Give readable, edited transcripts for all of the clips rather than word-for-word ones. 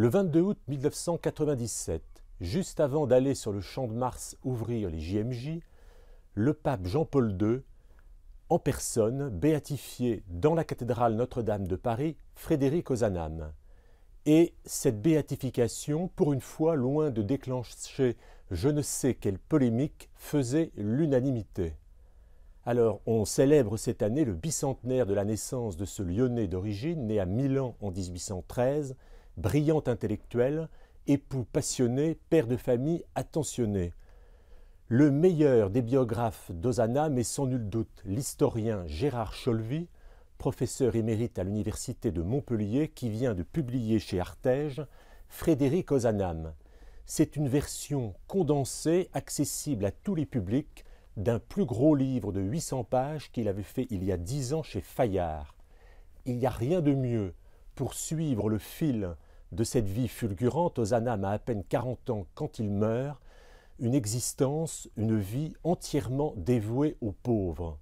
Le 22 août 1997, juste avant d'aller sur le champ de Mars ouvrir les JMJ, le pape Jean-Paul II, en personne, béatifiait dans la cathédrale Notre-Dame de Paris Frédéric Ozanam. Et cette béatification, pour une fois, loin de déclencher je ne sais quelle polémique, faisait l'unanimité. Alors, on célèbre cette année le bicentenaire de la naissance de ce Lyonnais d'origine, né à Milan en 1813, brillant intellectuel, époux passionné, père de famille attentionné. Le meilleur des biographes d'Ozanam est sans nul doute l'historien Gérard Cholvy, professeur émérite à l'université de Montpellier, qui vient de publier chez Artege Frédéric Ozanam. C'est une version condensée, accessible à tous les publics, d'un plus gros livre de 800 pages qu'il avait fait il y a 10 ans chez Fayard. Il n'y a rien de mieux pour suivre le fil de cette vie fulgurante. Ozanam a à peine 40 ans quand il meurt, une existence, une vie entièrement dévouée aux pauvres.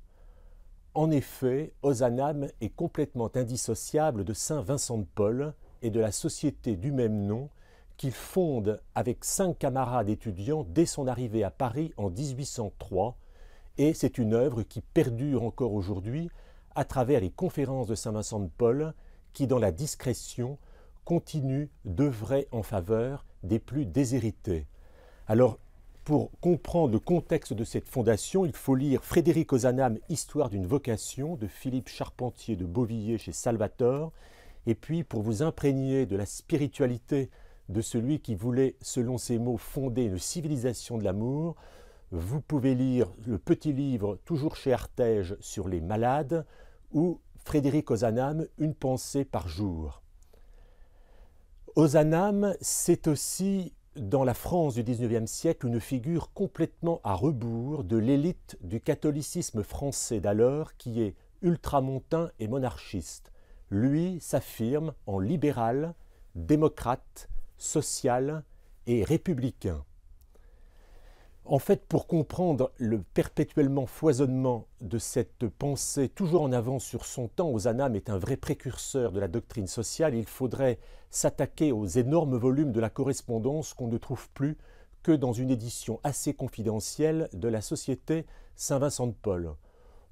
En effet, Ozanam est complètement indissociable de Saint Vincent de Paul et de la société du même nom qu'il fonde avec 5 camarades étudiants dès son arrivée à Paris en 1803, et c'est une œuvre qui perdure encore aujourd'hui à travers les conférences de Saint Vincent de Paul qui, dans la discrétion, continuent d'œuvrer en faveur des plus déshérités. Alors, pour comprendre le contexte de cette fondation, il faut lire Frédéric Ozanam, Histoire d'une vocation, de Philippe Charpentier de Beauvilliers chez Salvator, et puis pour vous imprégner de la spiritualité de celui qui voulait, selon ses mots, fonder une civilisation de l'amour, vous pouvez lire le petit livre, toujours chez Artege, sur les malades, ou Frédéric Ozanam, Une pensée par jour. Ozanam, c'est aussi, dans la France du XIXe siècle, une figure complètement à rebours de l'élite du catholicisme français d'alors, qui est ultramontain et monarchiste. Lui s'affirme en libéral, démocrate, social et républicain. En fait, pour comprendre le perpétuellement foisonnement de cette pensée toujours en avance sur son temps, Ozanam est un vrai précurseur de la doctrine sociale. Il faudrait s'attaquer aux énormes volumes de la correspondance qu'on ne trouve plus que dans une édition assez confidentielle de la Société Saint-Vincent de Paul.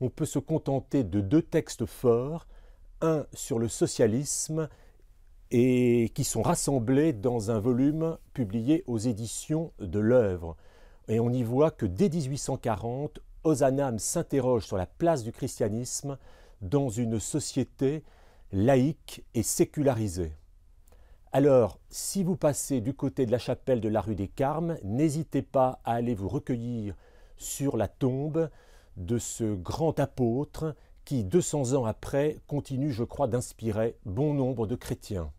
On peut se contenter de 2 textes forts, un sur le socialisme et qui sont rassemblés dans un volume publié aux éditions de l'Œuvre. Et on y voit que dès 1840, Ozanam s'interroge sur la place du christianisme dans une société laïque et sécularisée. Alors, si vous passez du côté de la chapelle de la rue des Carmes, n'hésitez pas à aller vous recueillir sur la tombe de ce grand apôtre qui, 200 ans après, continue, je crois, d'inspirer bon nombre de chrétiens.